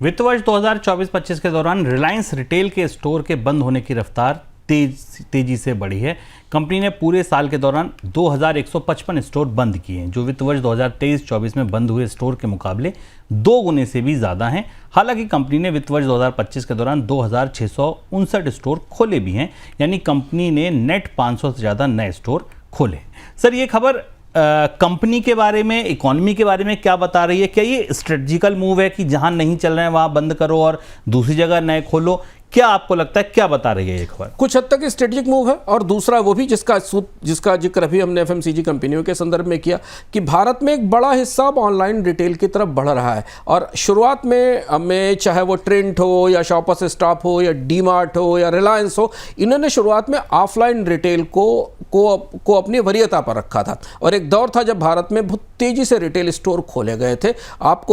वित्त वर्ष 2024-25 के दौरान रिलायंस रिटेल के स्टोर के बंद होने की रफ्तार तेजी से बढ़ी है। कंपनी ने पूरे साल के दौरान 2155 स्टोर बंद किए हैं, जो वित्त वर्ष 2023-24 में बंद हुए स्टोर के मुकाबले 2 गुने से भी ज़्यादा हैं। हालांकि कंपनी ने वित्त वर्ष 2025 के दौरान 2659 स्टोर खोले भी हैं, यानी कंपनी ने नेट 500 से ज़्यादा नए स्टोर खोले। सर, ये खबर कंपनी के बारे में, इकोनॉमी के बारे में क्या बता रही है? क्या ये स्ट्रेटजिकल मूव है कि जहां नहीं चल रहे हैं वहां बंद करो और दूसरी जगह नए खोलो? क्या आपको लगता है, क्या बता रही है ये खबर? कुछ हद तक स्ट्रेटेजिक मूव है, और दूसरा वो भी जिसका जिक्र अभी हमने एफएमसीजी कंपनियों के संदर्भ में किया कि भारत में एक बड़ा हिस्सा अब ऑनलाइन रिटेल की तरफ बढ़ रहा है। और शुरुआत में चाहे वो ट्रेंट हो या शॉपर्स स्टॉप हो या डी-मार्ट हो या रिलायंस हो, इन्होंने शुरुआत में ऑफलाइन रिटेल को अपनी वरीयता पर रखा था। और एक दौर था जब भारत में बहुत तेजी से रिटेल स्टोर खोले गए थे। आप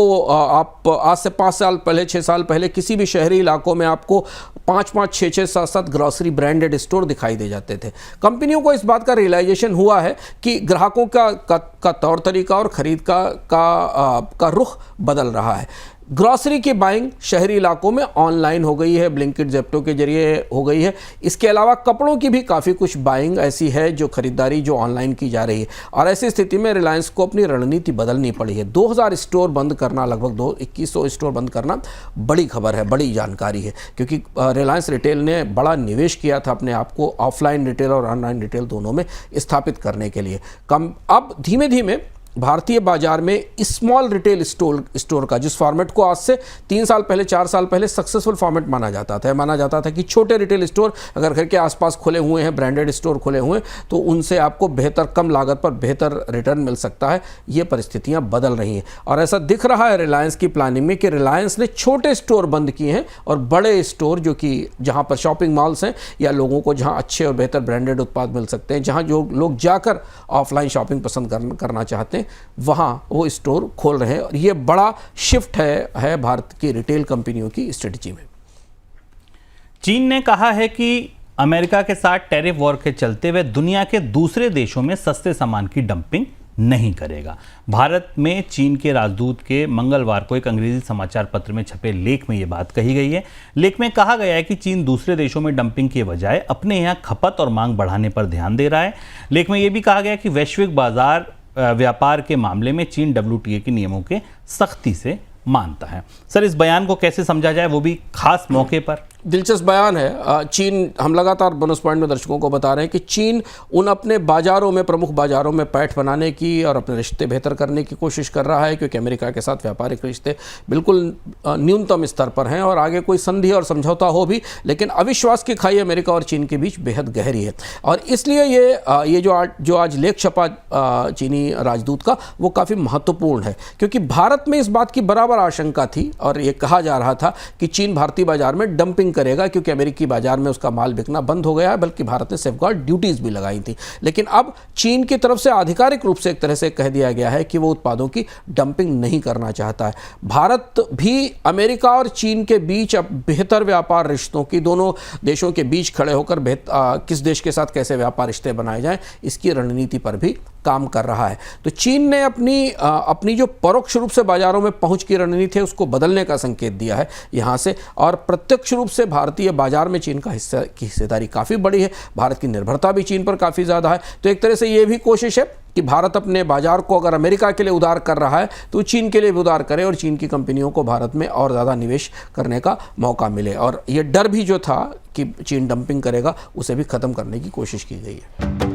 आज से 5 साल पहले, 6 साल पहले किसी भी शहरी इलाकों में आपको 5-5, 6-6, 7-7 ग्रॉसरी ब्रांडेड स्टोर दिखाई दे जाते थे। कंपनियों को इस बात का रियलाइजेशन हुआ है कि ग्राहकों का तौर तरीका और खरीद का रुख बदल रहा है। ग्रॉसरी की बाइंग शहरी इलाकों में ऑनलाइन हो गई है, ब्लिंकिट, ज़ेप्टो के जरिए हो गई है। इसके अलावा कपड़ों की भी काफ़ी कुछ बाइंग ऐसी है जो खरीदारी जो ऑनलाइन की जा रही है। और ऐसी स्थिति में रिलायंस को अपनी रणनीति बदलनी पड़ी है। 2000 स्टोर बंद करना, लगभग 2100 स्टोर बंद करना बड़ी खबर है, बड़ी जानकारी है, क्योंकि रिलायंस रिटेल ने बड़ा निवेश किया था अपने आप को ऑफलाइन रिटेल और ऑनलाइन रिटेल दोनों में स्थापित करने के लिए। अब धीमे धीमे भारतीय बाजार में स्मॉल रिटेल स्टोर का, जिस फॉर्मेट को आज से 3 साल पहले, 4 साल पहले सक्सेसफुल फॉर्मेट माना जाता था कि छोटे रिटेल स्टोर अगर घर के आसपास खुले हुए हैं, ब्रांडेड स्टोर खुले हुए हैं, तो उनसे आपको कम लागत पर बेहतर रिटर्न मिल सकता है। ये परिस्थितियां बदल रही हैं और ऐसा दिख रहा है रिलायंस की प्लानिंग में कि रिलायंस ने छोटे स्टोर बंद किए हैं और बड़े स्टोर, जो कि जहां पर शॉपिंग मॉल्स हैं या लोगों को जहां अच्छे और बेहतर ब्रांडेड उत्पाद मिल सकते हैं, जहां जो लोग जाकर ऑफलाइन शॉपिंग पसंद करना चाहते हैं, वहां वो स्टोर खोल रहे हैं। और ये बड़ा शिफ्ट है भारत की रिटेल कंपनियों की स्ट्रेटजी में। चीन ने कहा है कि अमेरिका के साथ टैरिफ वॉर के चलते हुए दुनिया के दूसरे देशों में सस्ते सामान की डंपिंग नहीं करेगा। भारत में चीन के राजदूत के मंगलवार को एक अंग्रेजी समाचार पत्र में छपे लेख में यह बात कही गई है। लेख में कहा गया है कि चीन दूसरे देशों में डंपिंग के बजाय अपने यहाँ खपत और मांग बढ़ाने पर ध्यान दे रहा है। लेख में यह भी कहा गया कि वैश्विक बाजार व्यापार के मामले में चीन WTO के नियमों के सख्ती से मानता है। सर, इस बयान को कैसे समझा जाए, वो भी खास मौके पर? दिलचस्प बयान है। चीन, हम लगातार बोनस पॉइंट में दर्शकों को बता रहे हैं कि चीन उन अपने बाजारों में, प्रमुख बाजारों में पैठ बनाने की और अपने रिश्ते बेहतर करने की कोशिश कर रहा है, क्योंकि अमेरिका के साथ व्यापारिक रिश्ते बिल्कुल न्यूनतम स्तर पर हैं और आगे कोई संधि और समझौता हो भी, लेकिन अविश्वास की खाई अमेरिका और चीन के बीच बेहद गहरी है। और इसलिए ये जो आज लेख छपा चीनी राजदूत का, वो काफ़ी महत्वपूर्ण है, क्योंकि भारत में इस बात की बराबर आशंका थी और ये कहा जा रहा था कि चीन भारतीय बाजार में डंपिंग करेगा, क्योंकि अमेरिकी बाजार में उसका माल बिकना बंद हो गया है, बल्कि भारत ने सेफगार्ड ड्यूटीज भी लगाई थी। लेकिन अब चीन की तरफ से आधिकारिक रूप से एक तरह से कह दिया गया है कि वो उत्पादों की डंपिंग नहीं करना चाहता है। भारत भी अमेरिका और चीन के बीच अब बेहतर व्यापार रिश्तों की, दोनों देशों के बीच खड़े होकर किस देश के साथ कैसे व्यापार रिश्ते बनाए जाएं, इसकी रणनीति पर भी काम कर रहा है। तो चीन ने अपनी जो परोक्ष रूप से बाजारों में पहुंच की रणनीति है, उसको बदलने का संकेत दिया है यहां से, और प्रत्यक्ष रूप से भारतीय बाजार में चीन की हिस्सेदारी काफ़ी बड़ी है। भारत की निर्भरता भी चीन पर काफ़ी ज़्यादा है। तो एक तरह से ये भी कोशिश है कि भारत अपने बाजार को अगर अमेरिका के लिए उदार कर रहा है, तो चीन के लिए भी उदार करे और चीन की कंपनियों को भारत में और ज़्यादा निवेश करने का मौका मिले। और ये डर भी जो था कि चीन डंपिंग करेगा, उसे भी ख़त्म करने की कोशिश की गई है।